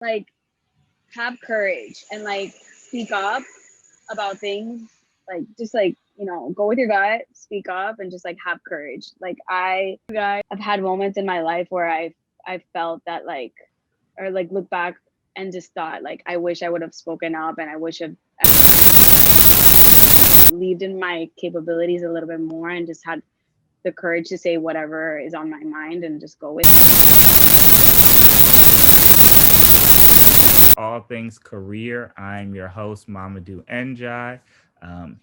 like have courage and like speak up about things. Like just like, go with your gut, speak up and just like have courage. Like I've had moments in my life where I've felt that like, or like look back and just thought like I wish I would have spoken up, and I wish I believed in my capabilities a little bit more and just had the courage to say whatever is on my mind and just go with All things career. I'm your host, Momodou Njai,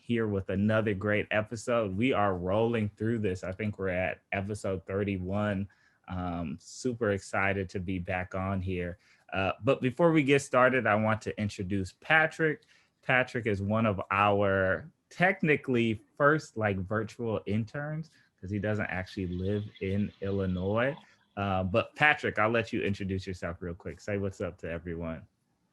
here with another great episode. We are rolling through this. I think we're at episode 31. Super excited to be back on here. But before we get started, I want to introduce Patrick. Patrick is one of our technically first like virtual interns because he doesn't actually live in Illinois. But Patrick, I'll let you introduce yourself real quick. Say what's up to everyone.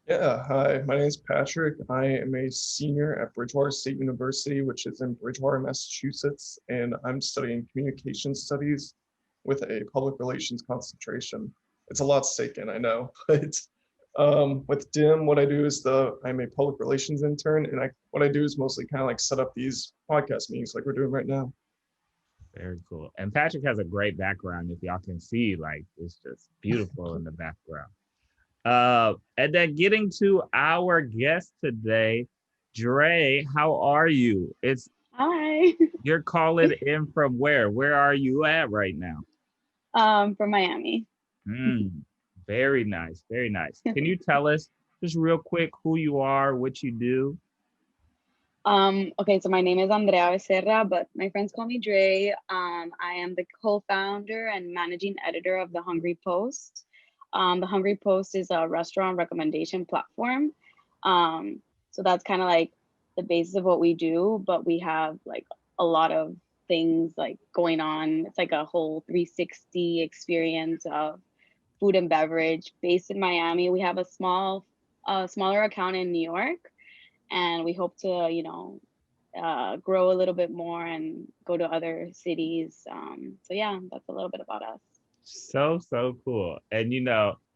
Yeah, hi, my name is Patrick. I am a senior at Bridgewater State University, which is in Bridgewater, Massachusetts, and I'm studying communication studies with a public relations concentration. It's a lot to take in, I know, but with DIM, what I do is I'm a public relations intern, and what I do is mostly kind of like set up these podcast meetings like we're doing right now. Very cool. And Patrick has a great background. If y'all can see, like it's just beautiful in the background. And then getting to our guest today, Dre, how are you? It's hi. You're calling in from where? Where are you at right now? From Miami. Mm, very nice, very nice. Can you tell us just real quick who you are, what you do? Okay, so my name is Andrea Becerra, but my friends call me Dre. I am the co-founder and managing editor of The Hungry Post. The Hungry Post is a restaurant recommendation platform. So that's kind of like the basis of what we do, but we have like a lot of things like going on. It's like a whole 360 experience of food and beverage based in Miami. We have a smaller account in New York, and we hope to grow a little bit more and go to other cities. So yeah, that's a little bit about us. So cool. And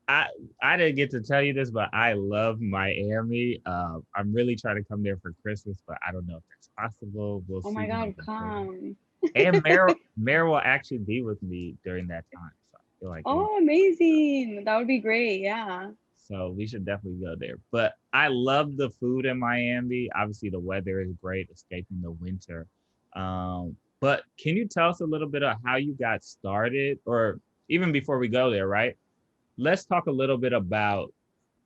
I didn't get to tell you this, but I love Miami. I'm really trying to come there for Christmas, but I don't know if that's possible. We'll Oh see my when I god, get there. come. And Mare will actually be with me during that time. So I feel like Oh, amazing, that would be great. Yeah. so we should definitely go there. But I love the food in Miami. Obviously, the weather is great, escaping the winter. But can you tell us a little bit of how you got started, or even before we go there, right? Let's talk a little bit about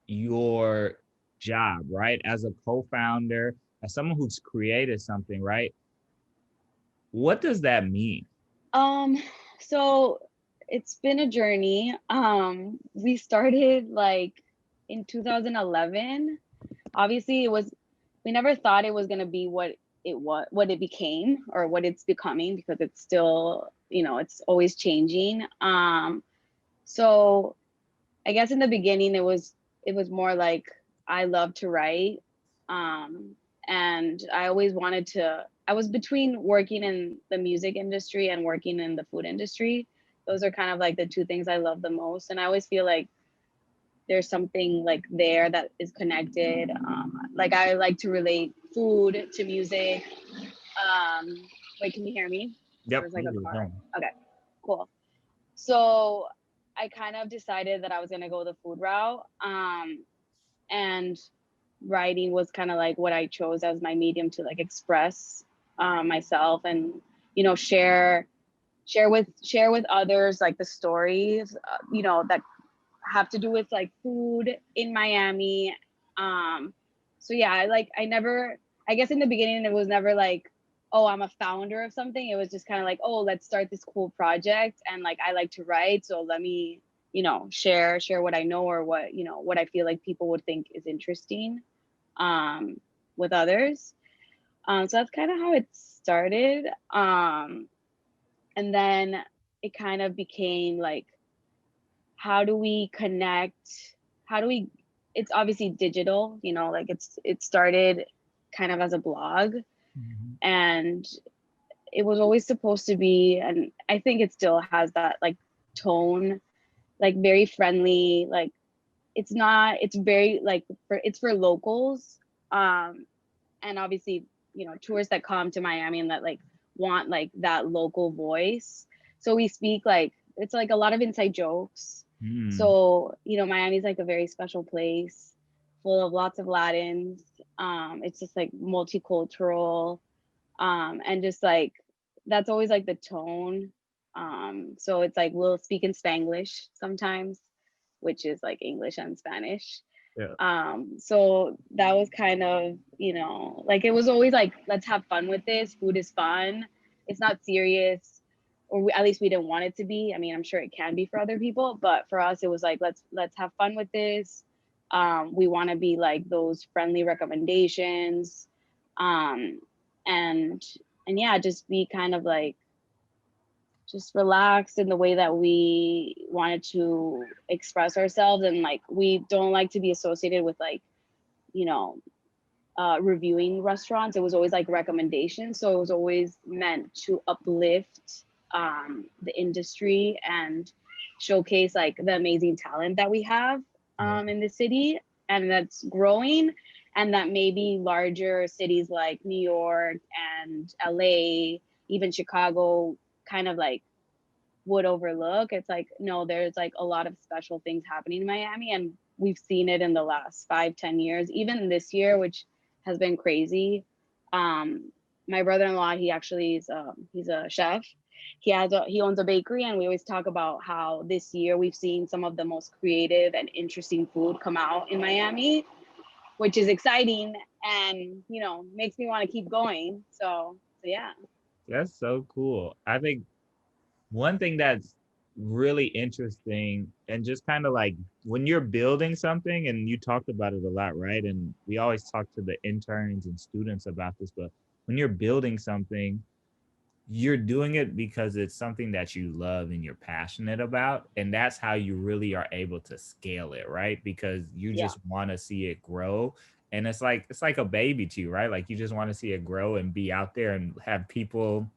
your job, right? As a co-founder, as someone who's created something, right? What does that mean? um so it's been a journey. We started like in 2011. Obviously it was, we never thought it was going to be what it became or what it's becoming, because it's still, it's always changing. So I guess in the beginning it was more like I love to write. Um and I always wanted to, I was between working in the music industry and working in the food industry. Those are kind of like the two things I love the most, and I always feel like there's something like there that is connected. Like I like to relate food to music. Wait, can you hear me? Yep. There's like a car. Okay, cool. So I kind of decided that I was gonna go the food route. And writing was kind of like what I chose as my medium to like express myself, and share with others like the stories that have to do with like food in Miami. So yeah, I never, I guess in the beginning it was never like, oh, I'm a founder of something. It was just kind of like, oh, let's start this cool project, and like I like to write, so let me, share what I know, or what I feel like people would think is interesting um with others. So that's kind of how it started. And then it kind of became like, how do we connect, how do we, it's obviously digital, like it started kind of as a blog, Mhm. and it was always supposed to be, and I think it still has that like tone, like very friendly, like it's not, it's very like it's for locals, and obviously, you know, tourists that come to Miami and that like want like that local voice. So we speak like, it's like a lot of inside jokes. Mm. So, you know, Miami's like a very special place full of lots of Latins. It's just like multicultural, and just like that's always like the tone. So it's like we'll speak in Spanglish sometimes, which is like English and Spanish. Yeah. So that was kind of, you know, like it was always like, let's have fun with this. Food is fun. It's not serious, or at least we didn't want it to be. I mean, I'm sure it can be for other people, but for us, it was like, let's have fun with this. We want to be like those friendly recommendations, um, and and yeah, just be kind of like just relaxed in the way that we wanted to express ourselves, and like we don't like to be associated with like, you know, reviewing restaurants. It was always like recommendations, so it was always meant to uplift the industry and showcase like the amazing talent that we have Yeah. in the city, and that's growing, and that maybe larger cities like New York and LA, even Chicago, kind of like would overlook. It's like, no, there's like a lot of special things happening in Miami, and we've seen it in the last 5-10 years, even this year, which has been crazy. My brother-in-law, he actually is he's a chef. He owns a bakery, and we always talk about how this year we've seen some of the most creative and interesting food come out in Miami, which is exciting, and you know, makes me want to keep going. So yeah. That's so cool. I think one thing that's really interesting and just kind of like when you're building something, and you talked about it a lot, right? And we always talk to the interns and students about this, but when you're building something, you're doing it because it's something that you love and you're passionate about. And that's how you really are able to scale it, right? Because you Yeah, just want to see it grow. And it's like a baby to you, right? Like you just want to see it grow and be out there and have people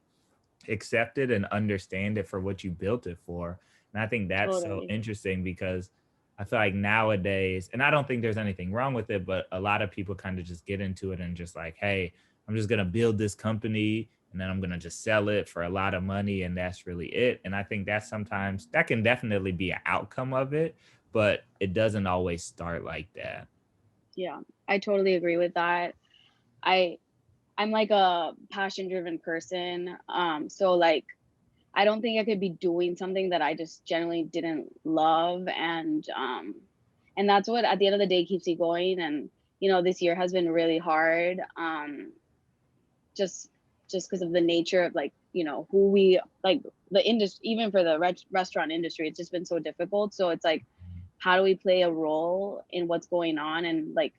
accept it and understand it for what you built it for. And I think that's so totally. interesting because I feel like nowadays, and I don't think there's anything wrong with it, but a lot of people kind of just get into it and just like, hey, I'm just going to build this company and then I'm going to just sell it for a lot of money. And that's really it. And I think that sometimes that can definitely be an outcome of it, but it doesn't always start like that. Yeah, I totally agree with that. I I'm like a passion driven person. So like I don't think I could be doing something that I just generally didn't love, and that's what at the end of the day keeps me going. And you know, this year has been really hard. Just just because of the nature of like, you know, who we like, the industry, even for the restaurant industry, it's just been so difficult. So it's like, how do we play a role in what's going on? And like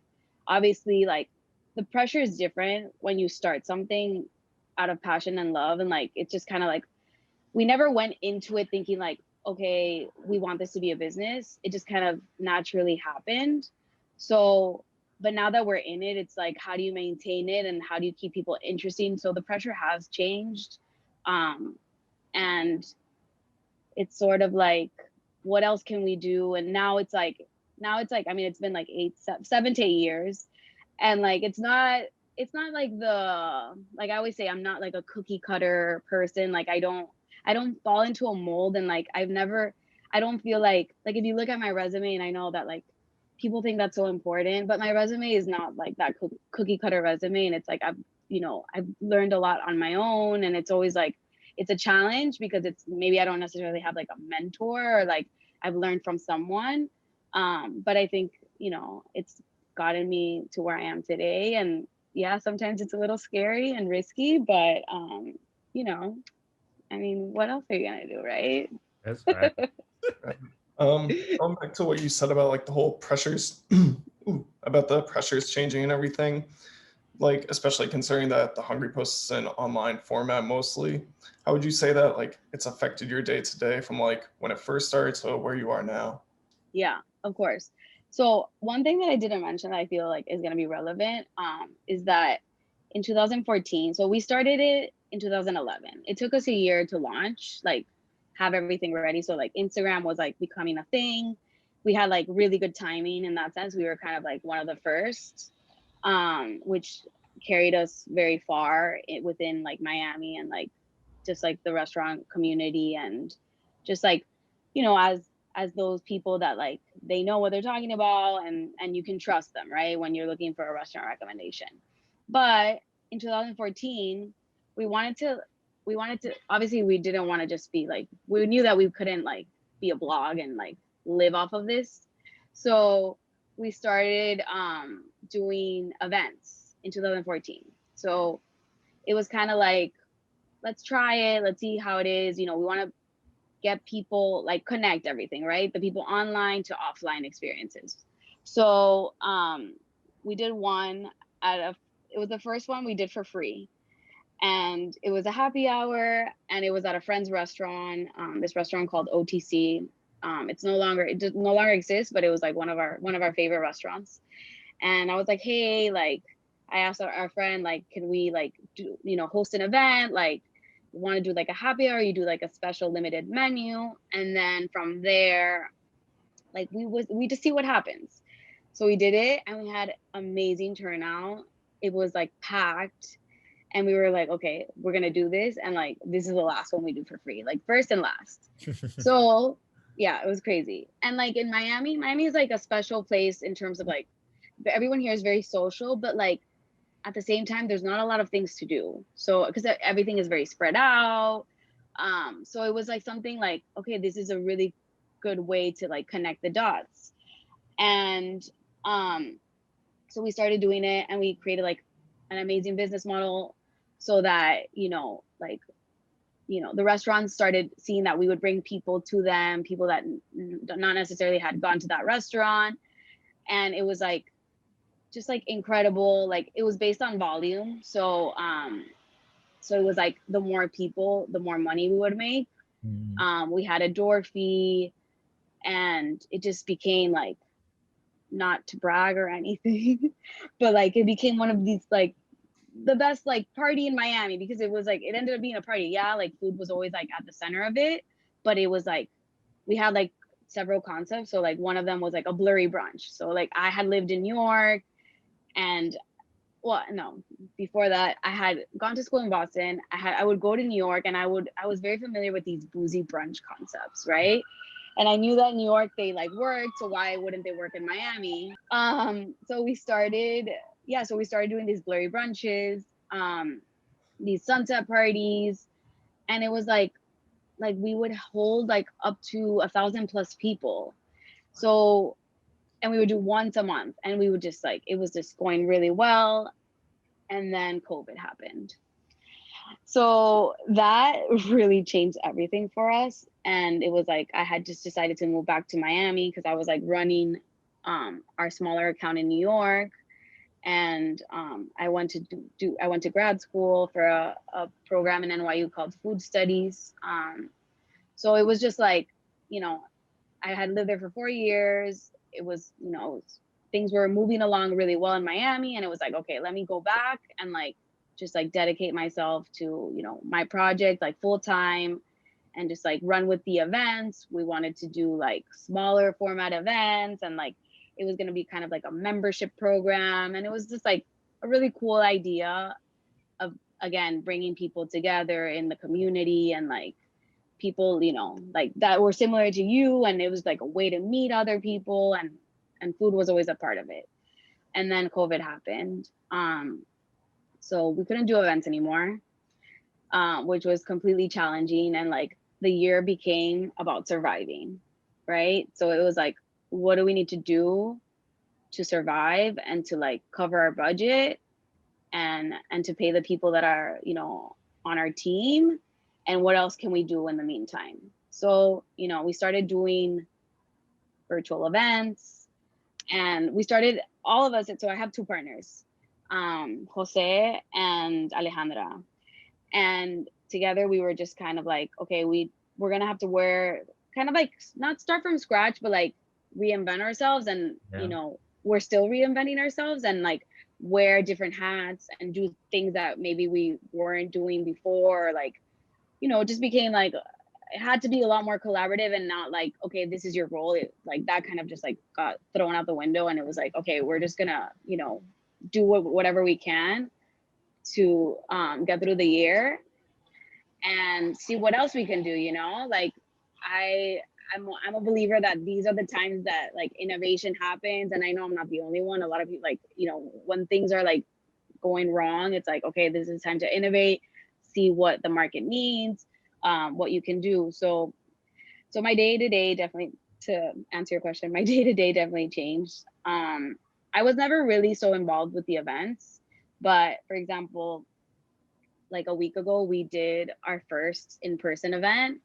obviously like the pressure is different when you start something out of passion and love, and like it's just kind of like we never went into it thinking like, okay, we want this to be a business. It just kind of naturally happened. So but now that we're in it, it's like, how do you maintain it and how do you keep people interesting? So the pressure has changed. um and it's sort of like, what else can we do? And now it's like, I mean, it's been like 7 to 8 years, and like it's not like the, like I always say, I'm not like a cookie cutter person. Like I don't fall into a mold, and like I don't feel like if you look at my resume, and I know that like people think that's so important, but my resume is not like that cookie cutter resume. And it's like I've learned a lot on my own, and it's always like it's a challenge because it's maybe I don't necessarily have like a mentor, or like I've learned from someone. But I think, it's gotten me to where I am today. And yeah, sometimes it's a little scary and risky, but you know, I mean, what else are you gonna do, right? That's right. Going back to what you said about like the whole pressures, about the pressures changing and everything, like especially considering that the Hungry Post is an online format mostly, how would you say that like it's affected your day to day from like when it first started to where you are now? Yeah, of course. So one thing that I didn't mention that I feel like is gonna be relevant, is that in 2014, so we started it in 2011. It took us a year to launch, like have everything ready. So like Instagram was like becoming a thing. we had like really good timing in that sense. We were kind of like one of the first, which carried us very far within like Miami and like just like the restaurant community, and just like, you know, as those people that like they know what they're talking about, and you can trust them, right, when you're looking for a restaurant recommendation. But in 2014, we wanted to obviously we didn't want to just be like, we knew that we couldn't like be a blog and like live off of this. So we started doing events in 2014. So it was kind of like, let's try it, let's see how it is. You know, we want to get people, like connect everything, right? The people online to offline experiences. So we did one it was the first one we did for free. And it was a happy hour, and it was at a friend's restaurant, this restaurant called OTC. It no longer exists, but it was like one of our favorite restaurants. And I was like, hey, like, I asked our friend, like, can we like do, you know, host an event, like want to do like a happy hour, you do like a special limited menu, and then from there, like we just see what happens. So we did it, and we had amazing turnout. It was like packed, and we were like, okay, we're gonna do this, and like this is the last one we do for free, like first and last. So yeah, it was crazy. And like in Miami is like a special place in terms of like, everyone here is very social, but like at the same time there's not a lot of things to do, so because everything is very spread out. So it was like something like, okay, this is a really good way to like connect the dots. And so we started doing it, and we created like an amazing business model, so that, you know, like, you know, the restaurants started seeing that we would bring people to them, people that not necessarily had gone to that restaurant. And it was like just like incredible. Like it was based on volume. So so it was like the more people, the more money we would make. We had a door fee, and it just became like, not to brag or anything, but like it became one of these like the best like party in Miami, because it was like, it ended up being a party. Yeah, like food was always like at the center of it, but it was like we had like several concepts. So like one of them was like a blurry brunch. So like I had lived in New York, and well, no, before that I had gone to school in Boston. I would go to New York, and I was very familiar with these boozy brunch concepts, right? And I knew that in New York they like worked, so why wouldn't they work in Miami? So we started, yeah, so we started doing these blurry brunches, these sunset parties, and it was like we would hold like up to 1,000+ people. So, and we would do once a month, and we would just like, it was just going really well. And then COVID happened. So that really changed everything for us. And it was like, I had just decided to move back to Miami, because I was like running our smaller account in New York. And I went to grad school for a program in NYU called Food Studies. So it was just like, you know, I had lived there for 4 years. It was, you know, things were moving along really well in Miami, and it was like, okay, let me go back and like just like dedicate myself to, you know, my project like full time, and just like run with the events. We wanted to do like smaller format events, and like it was going to be kind of like a membership program, and it was just like a really cool idea of, again, bringing people together in the community, and like people, you know, like that were similar to you, and it was like a way to meet other people, and food was always a part of it. And then COVID happened, so we couldn't do events anymore, which was completely challenging. And like the year became about surviving, right? So it was like, what do we need to do to survive and to like cover our budget, and to pay the people that are, you know, on our team, and what else can we do in the meantime? So, you know, we started doing virtual events, and we started, all of us. So I have two partners, Jose and Alejandra, and together we were just kind of like, okay, we're gonna have to wear, kind of like, not start from scratch, but like reinvent ourselves. And you know, we're still reinventing ourselves, and like wear different hats and do things that maybe we weren't doing before. Like, you know, it just became like it had to be a lot more collaborative and not like, okay, this is your role. It, like that kind of just like got thrown out the window, and it was like, okay, we're just gonna, you know, do whatever we can to get through the year and see what else we can do, you know. Like I I'm a believer that these are the times that like innovation happens, and I know I'm not the only one. A lot of people, like, you know, when things are like going wrong, it's like, okay, this is time to innovate, see what the market needs, what you can do. So my day to day definitely, to answer your question, my day to day definitely changed. I was never really so involved with the events, but for example, like a week ago, we did our first in-person event,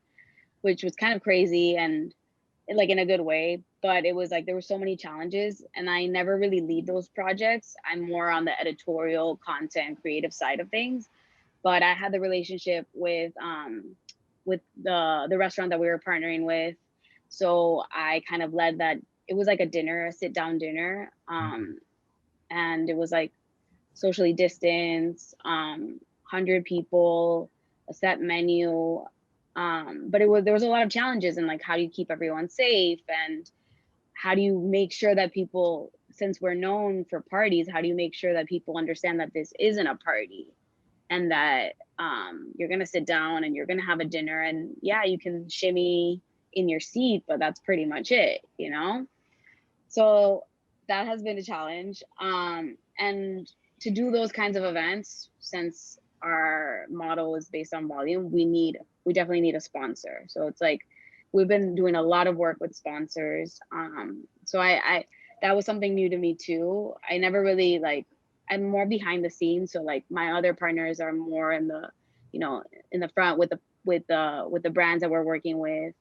which was kind of crazy and like in a good way. But it was like there were so many challenges, and I never really lead those projects. I'm more on the editorial, content, creative side of things. But I had the relationship with the restaurant that we were partnering with, so I kind of led that. It was like a dinner, a sit down dinner, and it was like socially distanced, 100 people, a set menu. But there was a lot of challenges, and like, how do you keep everyone safe, and how do you make sure that people, since we're known for parties, how do you make sure that people understand that this isn't a party, and that you're gonna sit down and you're gonna have a dinner, and yeah, you can shimmy in your seat, but that's pretty much it, you know? So that has been a challenge. And to do those kinds of events, since our model is based on volume, we definitely need a sponsor. So it's like we've been doing a lot of work with sponsors. So I that was something new to me too. I never really like, I'm more behind the scenes. So like my other partners are more in the, you know, in the front with the brands that we're working with.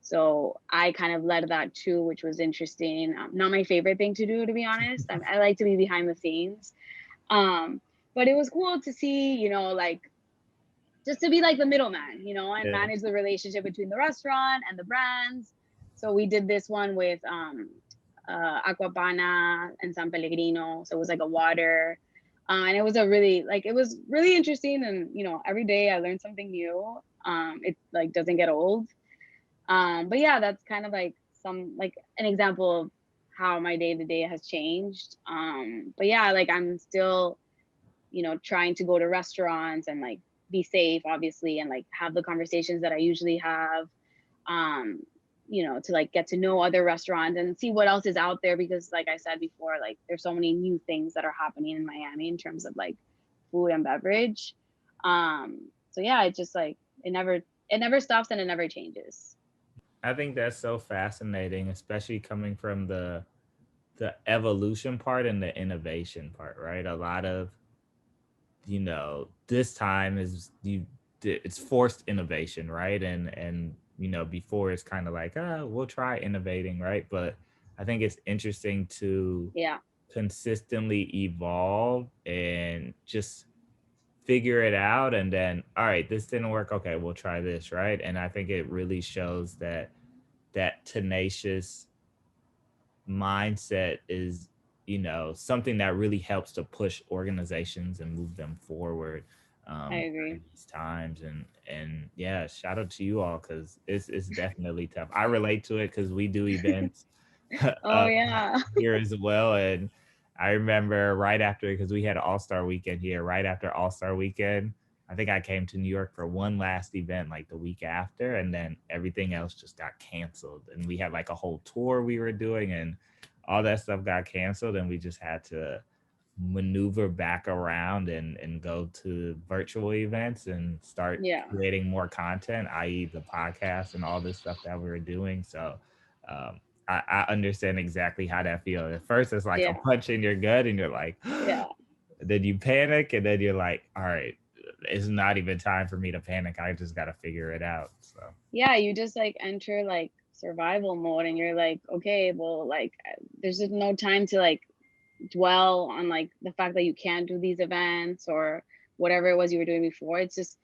So I kind of led that too, which was interesting. Not my favorite thing to do, to be honest. I like to be behind the scenes. Um, but it was cool to see, you know, like just to be like the middleman, you know, and Yeah. manage the relationship between the restaurant and the brands. So we did this one with Aquapana and San Pellegrino. So it was like a water. And it was a really, like, it was really interesting. And, you know, every day I learned something new. It like doesn't get old. But yeah, that's kind of like like an example of how my day to day has changed. But yeah, like I'm still, you know, trying to go to restaurants and like be safe, obviously, and like have the conversations that I usually have. Um, you know, to like get to know other restaurants and see what else is out there, because like I said before, like there's so many new things that are happening in Miami in terms of like food and beverage. So yeah, it just like it never stops and it never changes. I think that's so fascinating, especially coming from the evolution part and the innovation part, right? A lot of, you know, this time is it's forced innovation, right? And you know, before it's kind of like, we'll try innovating, right? But I think it's interesting to Yeah, consistently evolve and just figure it out, and then, all right, this didn't work, okay, we'll try this, right? And I think it really shows that that tenacious mindset is, you know, something that really helps to push organizations and move them forward I agree. during these times. And yeah, shout out to you all, because it's definitely tough. I relate to it because we do events Oh yeah. here as well. And I remember right after, because we had All-Star Weekend here, right after All-Star Weekend, I think I came to New York for one last event like the week after, and then everything else just got canceled. And we had like a whole tour we were doing, and all that stuff got canceled, and we just had to maneuver back around and go to virtual events and start Yeah. creating more content, i.e. the podcast and all this stuff that we were doing. So um, I understand exactly how that feels. At first, it's like a Yeah. punch in your gut, and you're like, Yeah. then you panic, and then you're like, all right, it's not even time for me to panic. I just got to figure it out. So Yeah, you just like enter like survival mode, and you're like, okay, well, like there's just no time to like dwell on like the fact that you can't do these events or whatever it was you were doing before. It's just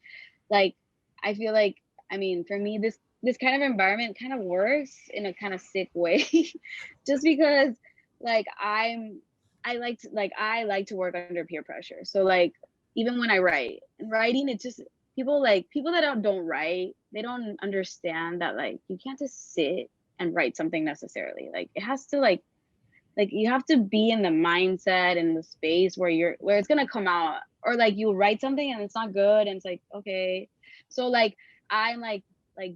like, I feel like, I mean, for me, this kind of environment kind of works in a kind of sick way, just because like I like to work under peer pressure. So like even when I write, and writing, it's just people that don't write, they don't understand that like you can't just sit and write something necessarily. Like it has to like you have to be in the mindset and the space where it's gonna come out, or like you write something and it's not good and it's like, okay. So like I'm like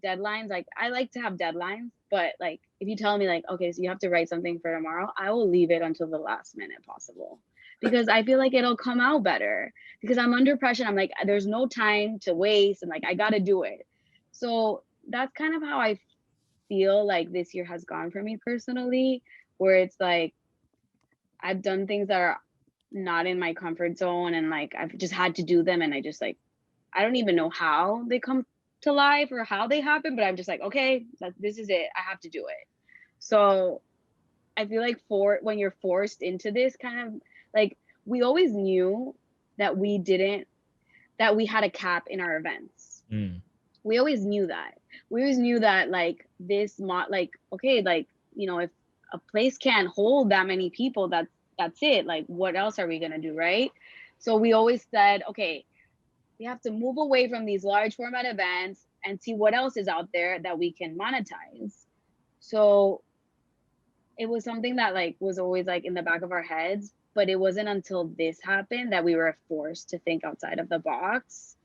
deadlines, like I like to have deadlines, but like if you tell me like, okay, so you have to write something for tomorrow, I will leave it until the last minute possible, because I feel like it'll come out better, because I'm under pressure. I'm like, there's no time to waste, and like I gotta do it. So that's kind of how I feel like this year has gone for me personally, where it's like I've done things that are not in my comfort zone, and like I've just had to do them, and I just like I don't even know how they come to life or how they happen, but I'm just like, okay, this is it. I have to do it. So I feel like for when you're forced into this kind of like, we always knew that we had a cap in our events. Mm. We always knew that. We always knew that like like, okay, like, you know, if a place can't hold that many people, that's it. Like what else are we gonna do, right? So we always said, okay, we have to move away from these large format events and see what else is out there that we can monetize. So it was something that like was always like in the back of our heads, but it wasn't until this happened that we were forced to think outside of the box.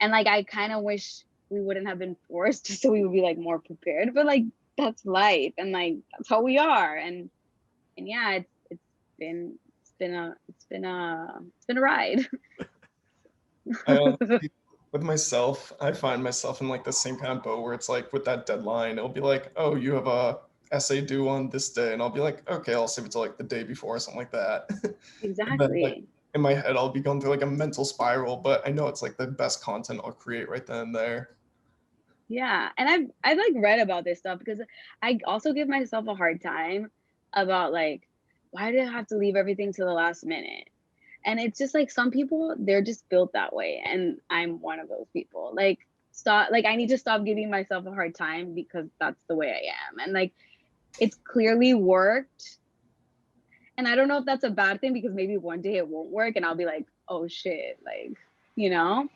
And like I kind of wish we wouldn't have been forced, so we would be like more prepared, but like that's life, and like that's how we are. And yeah, it's been a ride. I honestly, with myself, I find myself in like the same kind of boat where it's like with that deadline, it'll be like, oh, you have a essay due on this day, and I'll be like, okay, I'll save it till like the day before or something like that. And then like Exactly. in my head, I'll be going through like a mental spiral, but I know it's like the best content I'll create right then and there. Yeah, and I've like read about this stuff, because I also give myself a hard time about like, why do I have to leave everything to the last minute? And it's just like some people, they're just built that way, and I'm one of those people. Like stop, like I need to stop giving myself a hard time, because that's the way I am. And like it's clearly worked, and I don't know if that's a bad thing, because maybe one day it won't work and I'll be like, oh shit, like, you know.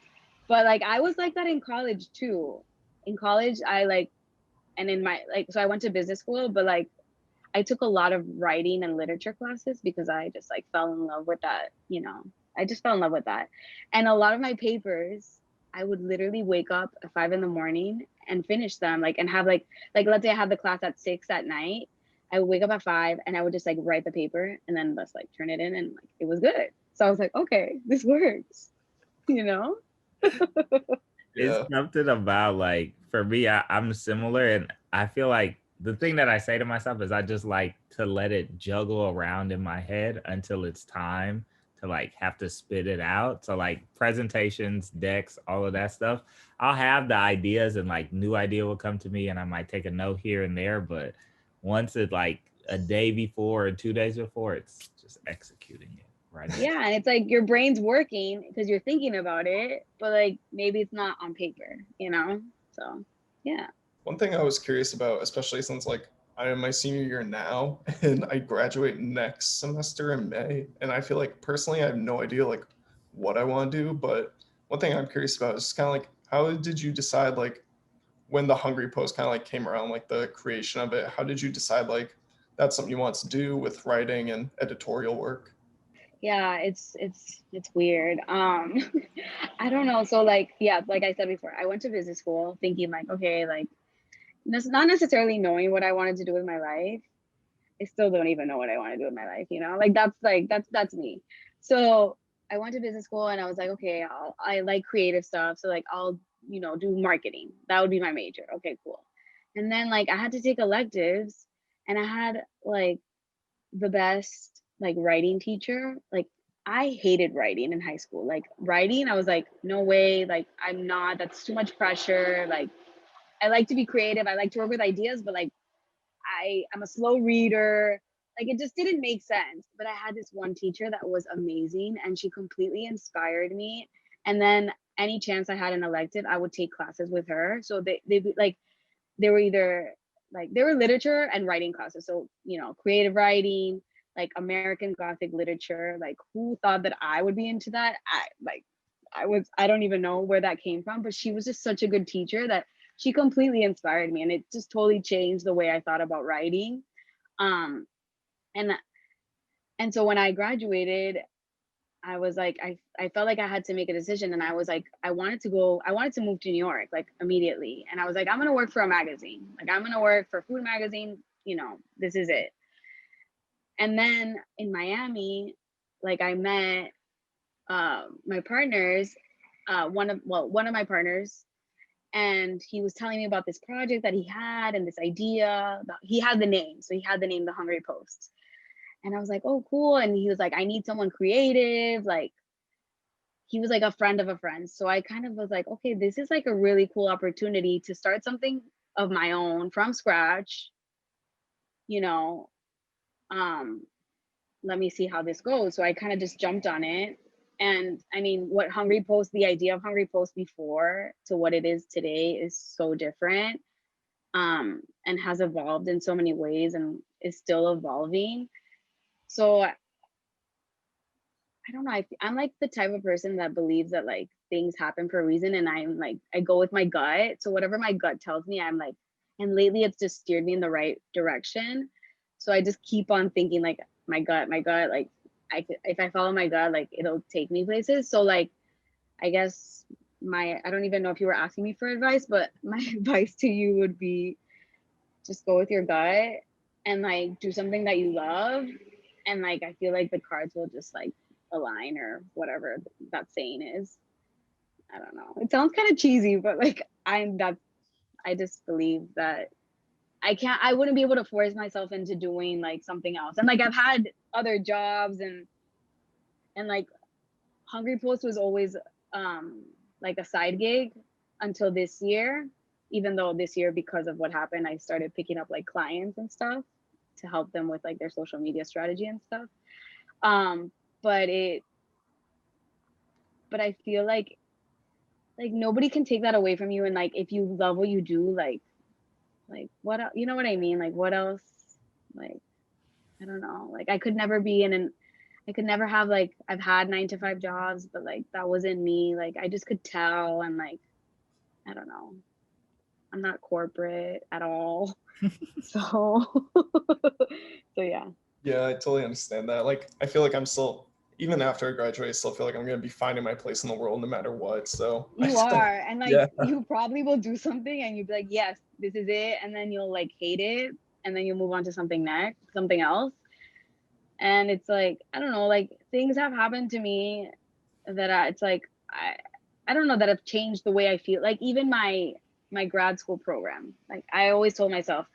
But like I was like that in college too. In college, I like, and in my like, so I went to business school, but like I took a lot of writing and literature classes, because I just like fell in love with that, you know. I just fell in love with that. And a lot of my papers, I would literally wake up at 5 in the morning and finish them, like, and have like let's say I had the class at 6 at night. I would wake up at 5 and I would just like write the paper and then just like turn it in, and like it was good. So I was like, okay, this works, you know? It's Yeah. something about like for me, I'm similar, and I feel like the thing that I say to myself is I just like to let it juggle around in my head until it's time to like have to spit it out. So like presentations, decks, all of that stuff, I'll have the ideas and like new idea will come to me and I might take a note here and there, but once it's like a day before or 2 days before, it's just executing it right. Yeah, and it's like your brain's working because you're thinking about it, but like maybe it's not on paper, you know? So, yeah. One thing I was curious about, especially since like I am my senior year now and I graduate next semester in May, and I feel like personally I have no idea like what I want to do, but one thing I'm curious about is kind of like how did you decide like when the Hungry Post kind of like came around, like the creation of it, how did you decide like that's something you want to do with writing and editorial work? Yeah, it's weird. I don't know. So like, yeah, like I said before, I went to business school thinking like, okay, like not necessarily knowing what I wanted to do with my life. I still don't even know what I want to do with my life, you know? Like that's me. So I went to business school and I was like, okay, I like creative stuff. So like I'll, you know, do marketing. That would be my major. Okay, cool. And then like I had to take electives, and I had like the best like writing teacher. Like I hated writing in high school. Like writing, I was like, no way, like I'm not, that's too much pressure. Like I like to be creative. I like to work with ideas, but like I'm a slow reader. Like it just didn't make sense. But I had this one teacher that was amazing, and she completely inspired me. And then any chance I had an elective, I would take classes with her. So they like they were either like they were literature and writing classes. So, you know, creative writing, like American Gothic literature. Like who thought that I would be into that? I don't even know where that came from, but she was just such a good teacher that she completely inspired me, and it just totally changed the way I thought about writing. Um, and and so when I graduated, I was like, I felt like I had to make a decision, and I was like, I wanted to move to New York like immediately, and I was like, I'm gonna work for a magazine, like I'm gonna work for a food magazine, this is it. And then in Miami, like I met my partners, one of my partners, and he was telling me about this project that he had and this idea. He had the name, so he had the name The Hungry Post. And I was like, oh, cool. And he was like, I need someone creative. Like, he was like a friend of a friend. So I kind of was like, okay, this is like a really cool opportunity to start something of my own from scratch, you know. Um, Let me see how this goes. So I kind of just jumped on it. And I mean, the idea of Hungry Post before to what it is today is so different, and has evolved in so many ways and is still evolving. So I don't know. I'm like the type of person that believes that like things happen for a reason, and I'm like, I go with my gut. So whatever my gut tells me, I'm like, and lately it's just steered me in the right direction. So I just keep on thinking like my gut, like if I follow my gut, like it'll take me places. So like, I guess I don't even know if you were asking me for advice, but my advice to you would be just go with your gut and like do something that you love, and like I feel like the cards will just like align, or whatever that saying is. I don't know, it sounds kind of cheesy, but like I just believe that I wouldn't be able to force myself into doing like something else. And like I've had other jobs, and like Hungry Post was always like a side gig until this year, even though this year, because of what happened, I started picking up like clients and stuff to help them with like their social media strategy and stuff. Um, but I feel like nobody can take that away from you. And like if you love what you do, like what you know what I mean? Like what else? Like I don't know. Like I could never be I could never have like I've had 9 to 5 jobs, but like that wasn't me. Like I just could tell, and like I don't know. I'm not corporate at all. So so yeah. Yeah, I totally understand that. Like, I feel like I'm still, even after I graduate, I still feel like I'm going to be finding my place in the world no matter what. So, You are. And like yeah. you probably will do something and you'll be like, yes, this is it. And then you'll like hate it. And then you'll move on to something else. And it's like, I don't know, like things have happened to me that it's like, I don't know, that have changed the way I feel. Like even my grad school program, like I always told myself,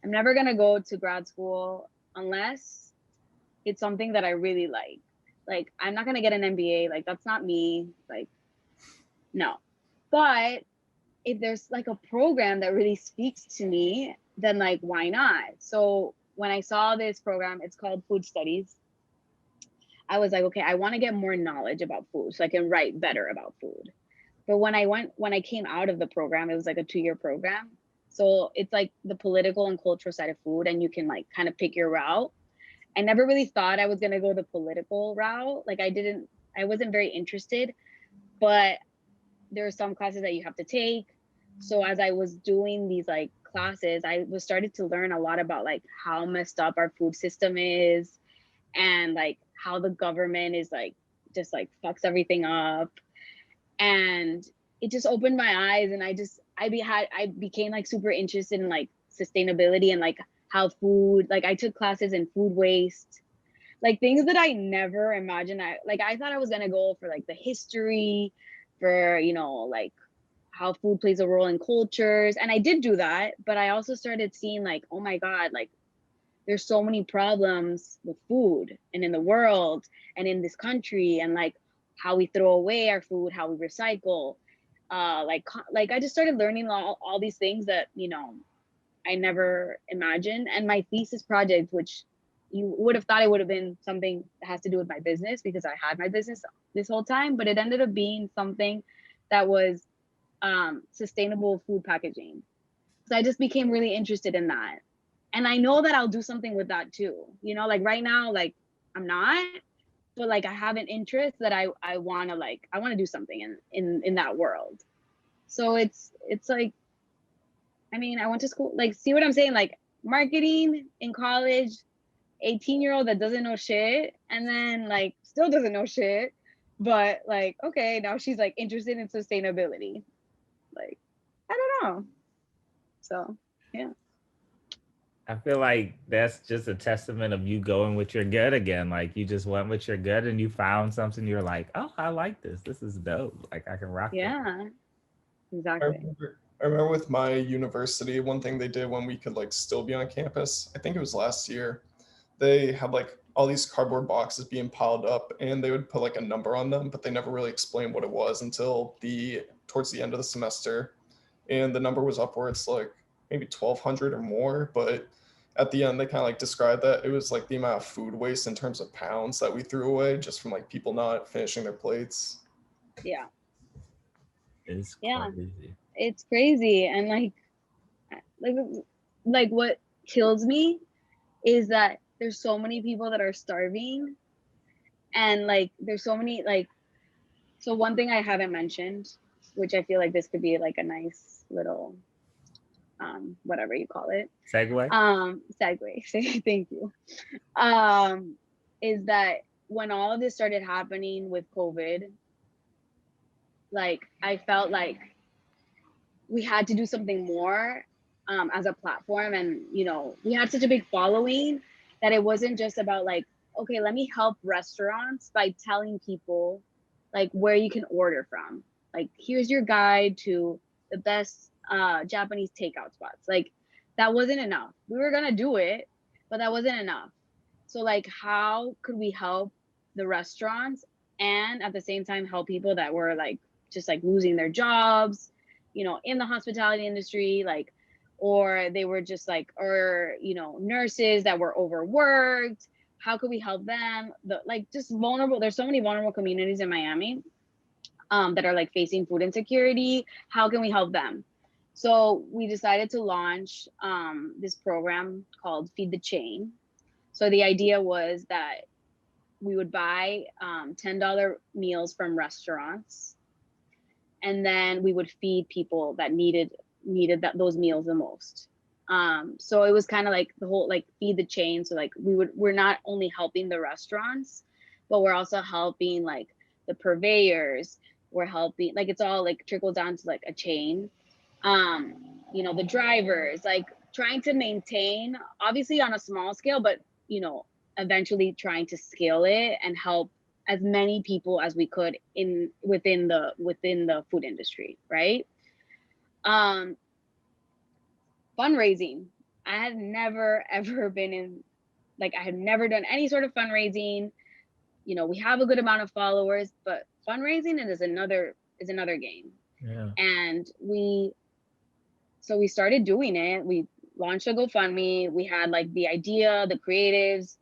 I'm never going to go to grad school unless it's something that I really like. Like I'm not going to get an MBA. Like that's not me. Like, no. But if there's like a program that really speaks to me, then like why not? So when I saw this program, it's called Food Studies. I was like, okay, I want to get more knowledge about food so I can write better about food. But when I came out of the program, it was like a 2-year program. So it's like the political and cultural side of food, and you can like kind of pick your route. I never really thought I was gonna go the political route. Like I wasn't very interested, but there are some classes that you have to take. So as I was doing these like classes, I was started to learn a lot about like how messed up our food system is, and like how the government is like just like fucks everything up. And it just opened my eyes, and I became like super interested in like sustainability and like how food, like I took classes in food waste, like things that I never imagined. I thought I was gonna go for like the history, for like how food plays a role in cultures, and I did do that. But I also started seeing like, oh my god, like there's so many problems with food and in the world and in this country, and like how we throw away our food, how we recycle, like I just started learning all these things that I never imagined. And my thesis project, which you would have thought it would have been something that has to do with my business, because I had my business this whole time, but it ended up being something that was sustainable food packaging. So I just became really interested in that. And I know that I'll do something with that too. Like right now, like I'm not, but like I have an interest that I want to do something in that world. So it's like I mean, I went to school, like, see what I'm saying? Like, marketing in college, 18-year-old that doesn't know shit, and then like still doesn't know shit, but like, okay, now she's like interested in sustainability. Like, I don't know. So yeah. I feel like that's just a testament of you going with your gut again. Like you just went with your gut and you found something. You're like, oh, I like this. This is dope. Like I can rock with it. Yeah, I exactly. remember, I remember with my university, one thing they did when we could like still be on campus, I think it was last year, they had like all these cardboard boxes being piled up and they would put like a number on them, but they never really explained what it was until the towards the end of the semester. And the number was upwards like maybe 1,200 or more, but at the end they kind of like described that it was like the amount of food waste in terms of pounds that we threw away just from like people not finishing their plates. Yeah. It's Yeah, crazy. it's crazy. And like like what kills me is that there's so many people that are starving, and like there's so many like, so one thing I haven't mentioned, which I feel like this could be like a nice little whatever you call it, Segue. segue. Thank you. um is that when all of this started happening with COVID, like I felt like we had to do something more, as a platform. And we had such a big following that it wasn't just about like, okay, let me help restaurants by telling people like where you can order from, like here's your guide to the best Japanese takeout spots. Like that wasn't enough. We were gonna do it, but that wasn't enough. So like, how could we help the restaurants and at the same time help people that were like just like losing their jobs, in the hospitality industry, like, or they were just like, or nurses that were overworked. How could we help them? Like just vulnerable. There's so many vulnerable communities in Miami, that are like facing food insecurity. How can we help them? So we decided to launch this program called Feed the Chain. So the idea was that we would buy $10 meals from restaurants, and then we would feed people that needed those meals the most. So it was kind of like the whole like feed the chain. So like we're not only helping the restaurants, but we're also helping like the purveyors. We're helping, like, it's all like trickle down to like a chain. The drivers, like trying to maintain, obviously on a small scale, but eventually trying to scale it and help as many people as we could in within the food industry, right? um Fundraising, I had never ever been in, like, I had never done any sort of fundraising. We have a good amount of followers, but fundraising is another game. Yeah. And we started doing it. We launched a GoFundMe. We had like the idea, the creatives,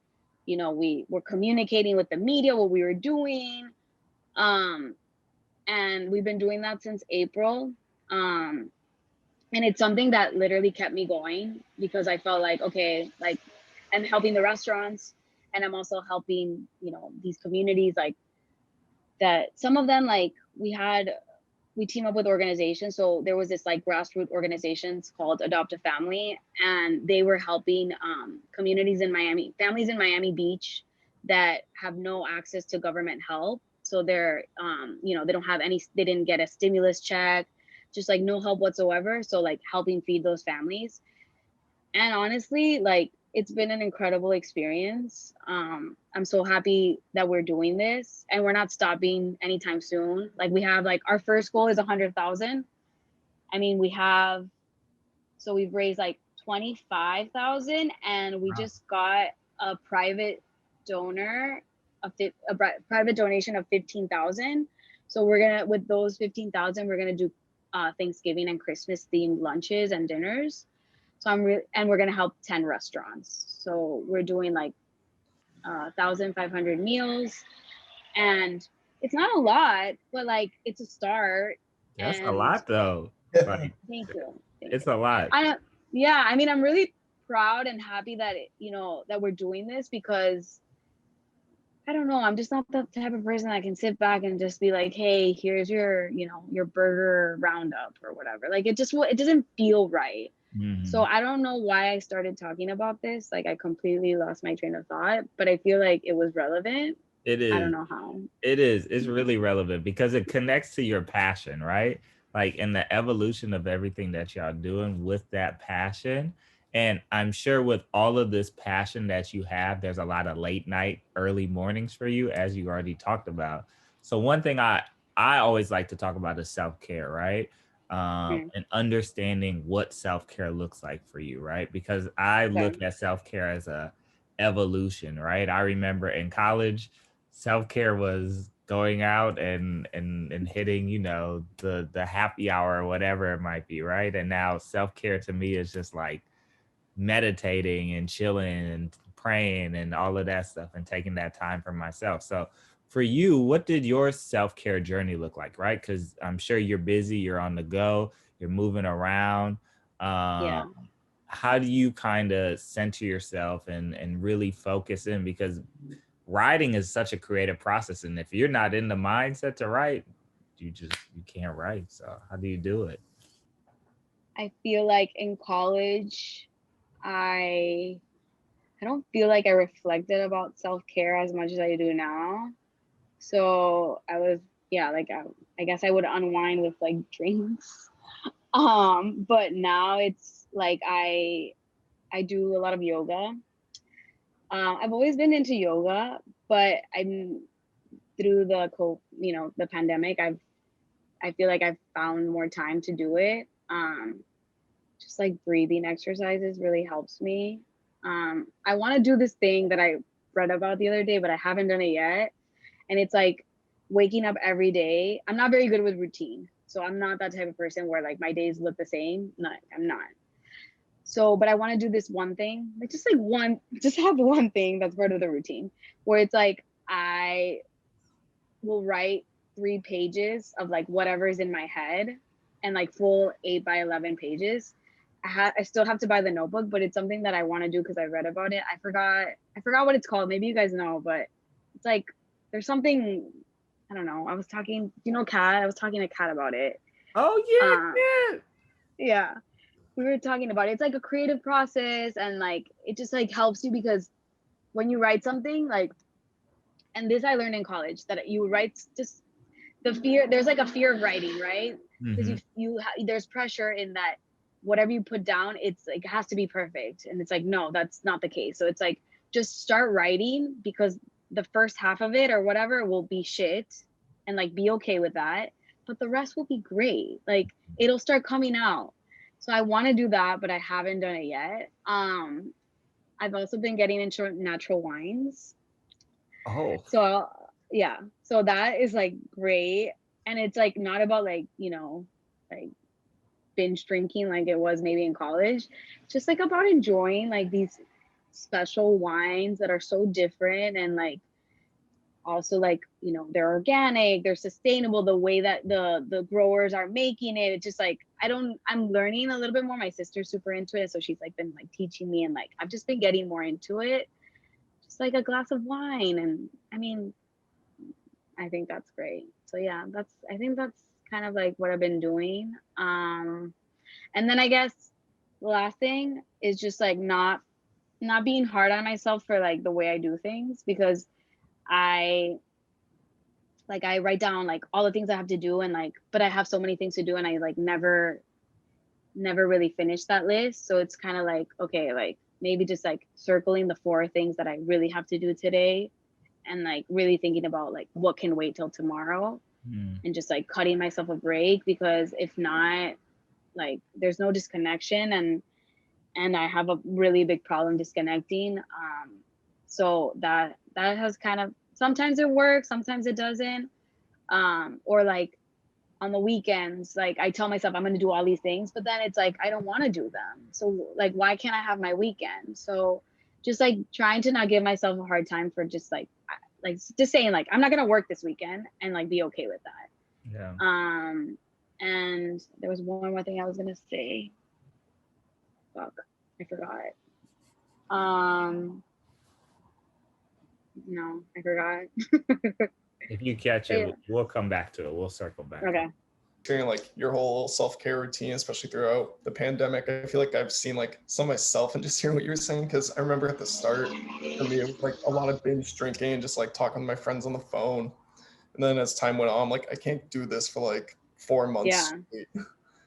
we were communicating with the media what we were doing. And we've been doing that since April. And it's something that literally kept me going because I felt like, okay, like I'm helping the restaurants, and I'm also helping, these communities, like, that some of them, like, we team up with organizations. So there was this like grassroots organizations called Adopt a Family, and they were helping communities in Miami, families in Miami Beach that have no access to government help. So they're, they don't have any, they didn't get a stimulus check, just like no help whatsoever. So like helping feed those families. And honestly, like, it's been an incredible experience. I'm so happy that we're doing this and we're not stopping anytime soon. Like, we have, like, our first goal is 100,000. I mean, we've raised like 25,000, and we Wow. just got a private donor, private donation of 15,000. So with those 15,000, we're gonna do Thanksgiving and Christmas themed lunches and dinners. So and we're gonna help 10 restaurants. So we're doing like 1,500 meals, and it's not a lot, but like it's a start. That's a And lot though. Like thank you, thank it's you. a lot. Yeah, I mean, I'm really proud and happy that that we're doing this, because I don't know, I'm just not the type of person that can sit back and just be like, hey, here's your your burger roundup or whatever. Like, it doesn't feel right. So Mhm. I don't know why I started talking about this. Like I completely lost my train of thought, but I feel like it was relevant. It I don't is. know how. It is. It's really relevant because it connects to your passion, right? Like in the evolution of everything that y'all doing with that passion. And I'm sure with all of this passion that you have, there's a lot of late night, early mornings for you, as you already talked about. So one thing I always like to talk about is self-care, right? Mm, And understanding what self-care looks like for you, right? Because I okay. look at self-care as a evolution, right? I remember in college, self-care was going out and hitting, the happy hour or whatever it might be, right? And now self-care to me is just like meditating and chilling and praying and all of that stuff and taking that time for myself. So for you, what did your self-care journey look like, right? Because I'm sure you're busy, you're on the go, you're moving around. um Yeah. how do you kind of center yourself and really focus in? Because writing is such a creative process, and if you're not in the mindset to write, you can't write. So how do you do it? I feel like in college, I I don't feel like I reflected about self-care as much as I do now. So I was, yeah, like I guess I would unwind with like drinks. But now it's like I do a lot of yoga. I've always been into yoga, but I'm through the pandemic, I feel like I've found more time to do it. Just like breathing exercises really helps me. I want to do this thing that I read about the other day, but I haven't done it yet. And it's like waking up every day. I'm not very good with routine. So I'm not that type of person where like my days look the same. No, I'm not. So, but I want to do this one thing, like just have one thing that's part of the routine where it's like I will write 3 pages of like whatever's in my head and like full 8 by 11 pages. I still have to buy the notebook, but it's something that I want to do because I read about it. I forgot what it's called. Maybe you guys know, but it's like there's something I don't know. Kat? I was talking to Kat about it. Oh Um, yeah, yeah, we were talking about it. It's like a creative process, and like it just like helps you because when you write something like, and this I learned in college that you write just there's like a fear of writing, right? yeah. Because Hmm. there's pressure in that whatever you put down, it's like it has to be perfect, and it's like no, that's not the case. So it's like just start writing because the first half of it or whatever will be shit, and like be okay with that, but the rest will be great. Like it'll start coming out. So I want to do that, but I haven't done it yet. I've also been getting into natural wines. Oh, So yeah, so that is like great. And it's like not about like, like binge drinking like it was maybe in college. Just like about enjoying like these special wines that are so different and like also like, they're organic, they're sustainable, the way that the growers are making it. It's just like I'm learning a little bit more. My sister's super into it. So she's like been like teaching me and like I've just been getting more into it. Just like a glass of wine. And I mean, I think that's great. So yeah, I think that's kind of like what I've been doing. And then I guess the last thing is just like not being hard on myself for like the way I do things because I I write down like all the things I have to do and like but I have so many things to do and I like never really finish that list. So it's kind of like okay, like maybe just like circling the 4 things that I really have to do today and like really thinking about like what can wait till tomorrow mm. and just like cutting myself a break because if not like there's no disconnection and I have a really big problem disconnecting. So that has kind of sometimes it works, sometimes it doesn't. Or like on the weekends, like I tell myself I'm gonna do all these things, but then it's like I don't want to do them. So like why can't I have my weekend? So just like trying to not give myself a hard time for just like just saying like I'm not gonna work this weekend and like be okay with Yeah. that. And there was one more thing I was gonna say. Fuck, I forgot. Um, no, I forgot. If you catch it, Yeah, we'll come back to it. We'll circle back on okay. it. hearing like your whole self-care routine, especially throughout the pandemic. I feel like I've seen like some of myself and just hearing what you were saying, because I remember at the start for me it was like a lot of binge drinking and just like talking to my friends on the phone. And then as time went on, I'm like, I can't do this for like 4 months Yeah. straight.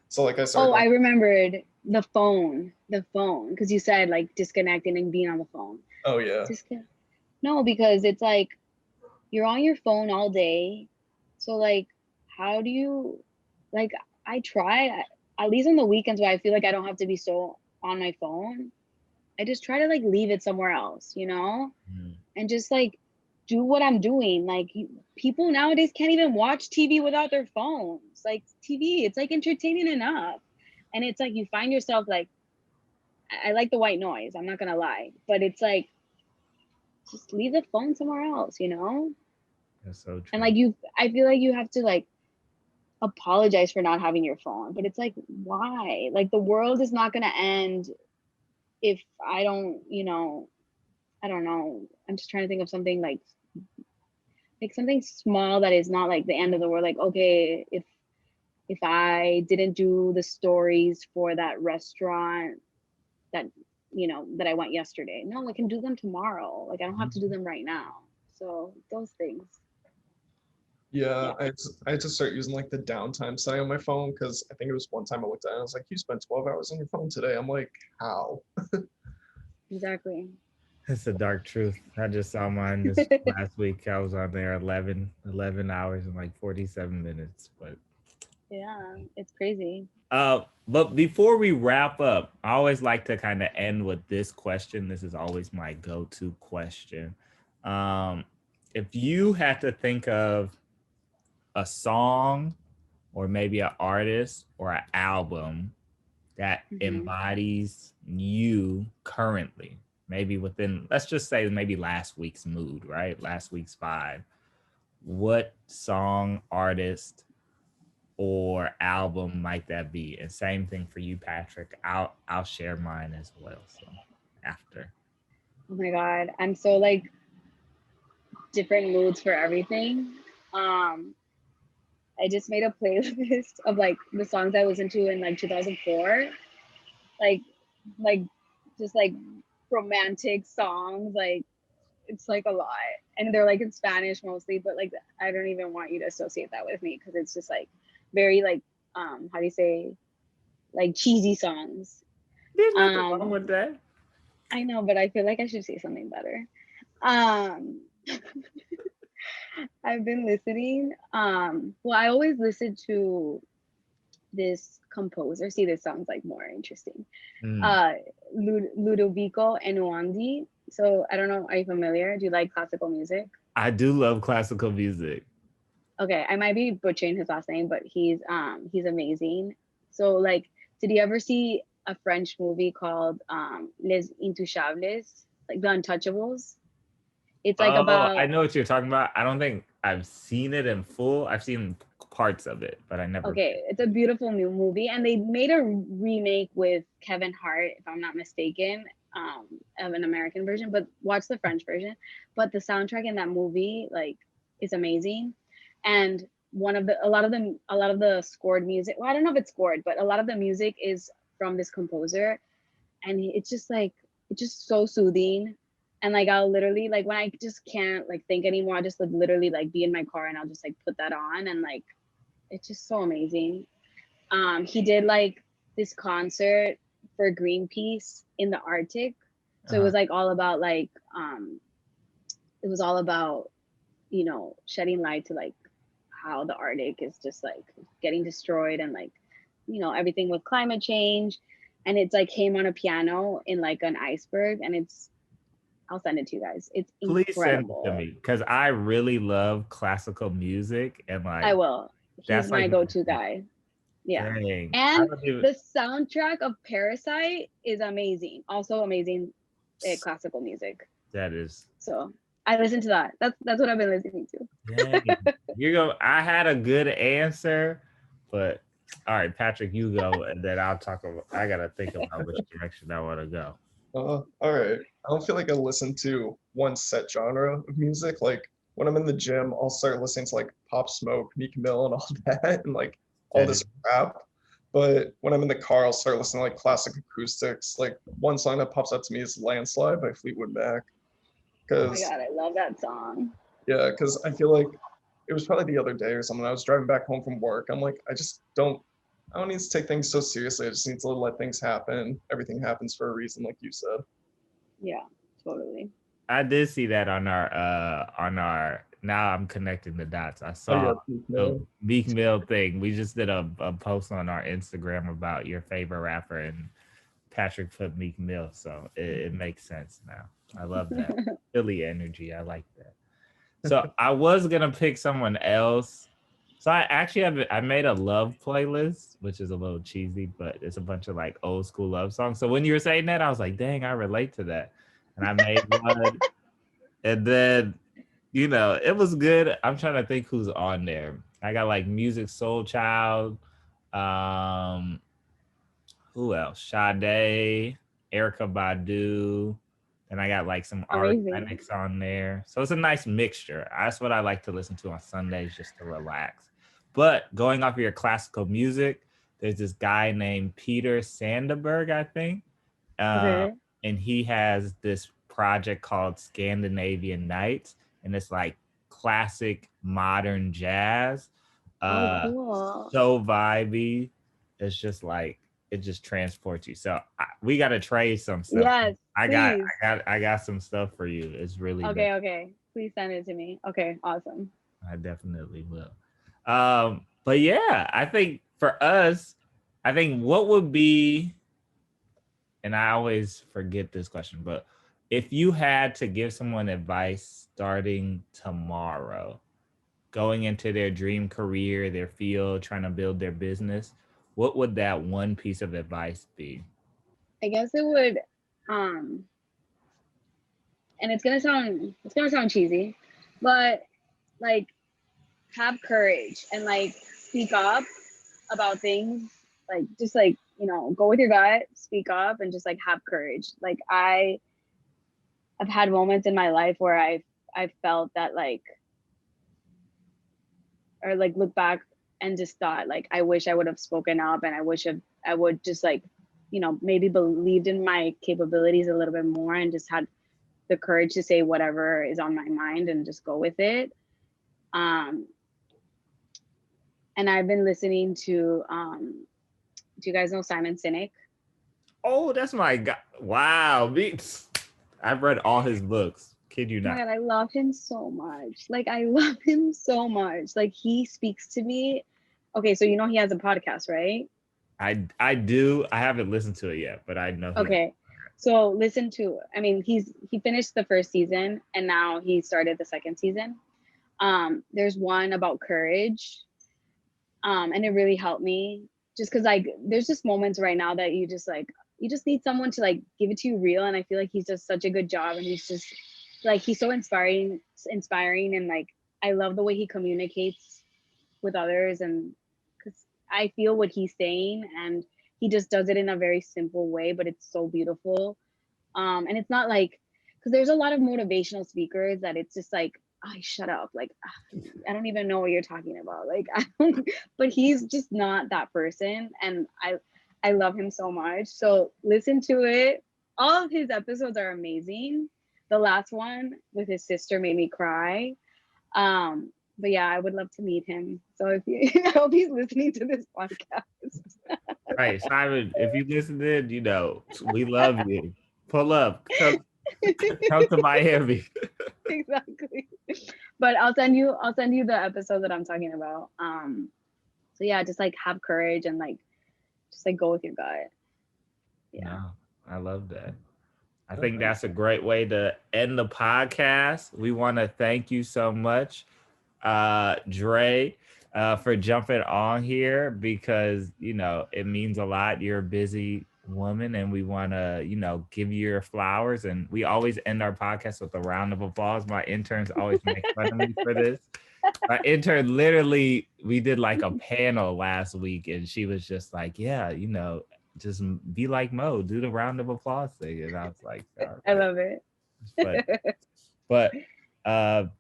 So like I started Oh, I remembered the phone, because you said like disconnecting and being on the phone. oh yeah. No, because it's like you're on your phone all day. So like, how do you, like, I try, at least on the weekends where I feel like I don't have to be so on my phone. I just try to like leave it somewhere else, and just like do what I'm doing. Like people nowadays can't even watch TV without their phones. Like TV, it's like entertaining enough. And it's like you find yourself like, I like the white noise, I'm not gonna lie, but it's like just leave the phone somewhere else. That's so true. And like I feel like you have to like apologize for not having your phone, but it's like, why? Like the world is not gonna end if I don't, I don't know. I'm just trying to think of something like something small that is not like the end of the world. Like, okay, if I didn't do the stories for that restaurant that that I went yesterday, no, I can do them tomorrow. Like I don't have to do them right now. So those things. Yeah, I had to start using like the downtime setting on my phone, because I think it was one time I looked at it and I was like, you spent 12 hours on your phone today. I'm like, how? Exactly. It's a dark truth. I just saw mine this last week. I was on there 11 hours and like 47 minutes. But yeah, it's crazy. but before we wrap up, I always like to kind of end with this question. This is always my go-to question. If you had to think of a song or maybe an artist or an album that embodies you currently, maybe within, let's just say maybe last week's mood, right? Last week's vibe. What song, artist, or album might that be? And same thing for you, Patrick. I'll share mine as well. So after. Oh my God. I'm so like different moods for everything. I just made a playlist of like the songs I listened to in like 2004. Like like just like romantic songs. Like it's like a lot. And they're like in Spanish mostly, but like I don't even want you to associate that with me because it's just like very like how do you say, like cheesy songs. There's nothing wrong with that. I know, but I feel like I should say something better. Um I've been listening. Well, I always listen to this composer. See, this sounds like more interesting. Ludovico Enuandi. So I don't know, are you familiar? Do you like classical music? I do love classical music. Okay, I might be butchering his last name, but he's amazing. So like, did you ever see a French movie called Les Intouchables, like The Untouchables? It's like about, I know what you're talking about. I don't think I've seen it in full. I've seen parts of it, but I never. Okay, it's a beautiful new movie, and they made a remake with Kevin Hart, if I'm not mistaken, of an American version. But watch the French version. But the soundtrack in that movie, like, is amazing, and a lot of the scored music. Well, I don't know if it's scored, but a lot of the music is from this composer, and it's just like it's just so soothing. And like I'll literally like when I just can't like think anymore, I just like literally like be in my car and I'll just like put that on and like it's just so amazing. He did like this concert for Greenpeace in the Arctic. So it was like all about like it was all about, shedding light to like how the Arctic is just like getting destroyed and like, everything with climate change. And it's like him on a piano in like an iceberg and I'll send it to you guys. It's incredible. Please send it to me because I really love classical music and like I will. He's my like go-to guy. Yeah. Dang. And the soundtrack of Parasite is amazing. Also amazing classical music. That is. So I listen to that. That's what I've been listening to. Dang. I had a good answer, but all right, Patrick, you go, and then I'll talk about. I gotta think about which direction I want to go. All right. I don't feel like I listen to one set genre of music. Like when I'm in the gym, I'll start listening to like Pop Smoke, Meek Mill, and all that, and like all this rap. But when I'm in the car, I'll start listening to like classic acoustics. Like one song that pops up to me is Landslide by Fleetwood Mac. Oh my God, I love that song. Yeah, because I feel like it was probably the other day or something. I was driving back home from work. I'm like, I don't need to take things so seriously. I just need to let things happen. Everything happens for a reason, like you said. Yeah, totally. I did see that on our now I'm connecting the dots. I Oh, saw yeah, the Meek Mill thing. We just did a post on our Instagram about your favorite rapper, and Patrick put Meek Mill, so it makes sense now. I love that. Philly energy. I like that. So I was gonna pick someone else. So I actually I made a love playlist, which is a little cheesy, but it's a bunch of like old school love songs. So when you were saying that, I was like, dang, I relate to that. And I made one. And then, it was good. I'm trying to think who's on there. I got like Music Soul Child. Um, who else? Sade, Erica Badu. And I got like some Amazing. Lennox on there. So it's a nice mixture. That's what I like to listen to on Sundays just to relax. But going off of your classical music, there's this guy named Peter Sandberg, I think. Okay. And he has this project called Scandinavian Nights. And it's like classic modern jazz. Oh, cool. So vibey. It's just like, it just transports you. So we got to trade some stuff. Yes, please. I got some stuff for you. It's really Okay, okay. Please send it to me. Okay, awesome. I definitely will. But yeah, I think for us, I think what would be, and I always forget this question, but if you had to give someone advice starting tomorrow, going into their dream career, their field, trying to build their business, what would that one piece of advice be? I guess it would and it's gonna sound cheesy, but like have courage and like speak up about things. Like just like, go with your gut, speak up and just like have courage. Like I've had moments in my life where I've felt that like, or like look back and just thought like I wish I would have spoken up, and I would just like, maybe believed in my capabilities a little bit more and just had the courage to say whatever is on my mind and just go with it. And I've been listening to do you guys know Simon Sinek? Oh, that's my God. Wow. I've read all his books. Kid you Oh my not. God, I love him so much. Like I love him so much. Like he speaks to me. Okay, so he has a podcast, right? I do. I haven't listened to it yet, but I know he has. Okay. So listen to, I mean, he finished the first season and now he started the second season. There's one about courage. And it really helped me just because like there's just moments right now that you just need someone to like give it to you real. And I feel like he's does such a good job, and he's just like he's so inspiring, and like I love the way he communicates with others, and because I feel what he's saying, and he just does it in a very simple way, but it's so beautiful. And it's not like, because there's a lot of motivational speakers that it's just like, I shut up, like I don't even know what you're talking about, like I don't, but he's just not that person, and I love him so much. So listen to it. All of his episodes are amazing. The last one with his sister made me cry. But yeah, I would love to meet him. So if you, I hope he's listening to this podcast. Right, Simon, if you listen in, we love you. Pull up. Come to Miami. Exactly. But I'll send you the episode that I'm talking about. So yeah, just like have courage and like just like go with your gut. Yeah. No, I love that. I think that's a great way to end the podcast. We want to thank you so much, Dre, for jumping on here because, it means a lot. You're a busy woman and we want to, give you your flowers. And we always end our podcast with a round of applause. My interns always make fun of me for this. My intern literally, we did like a panel last week and she was just like, yeah, just be like Mo, do the round of applause thing. And I was like, I love it. but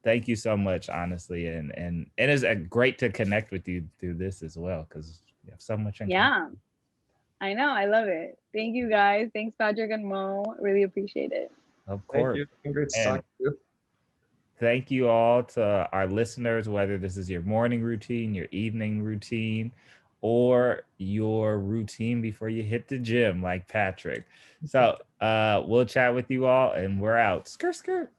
Thank you so much, honestly, and it is great to connect with you through this as well because you have so much in common. Yeah, I know. I love it. Thank you guys. Thanks, Patrick and Mo. Really appreciate it. Of Thank course. you. It's been great to talk And to you. thank you all to our listeners, whether this is your morning routine, your evening routine, or your routine before you hit the gym, like Patrick. So we'll chat with you all, and we're out. Skirt, skirt.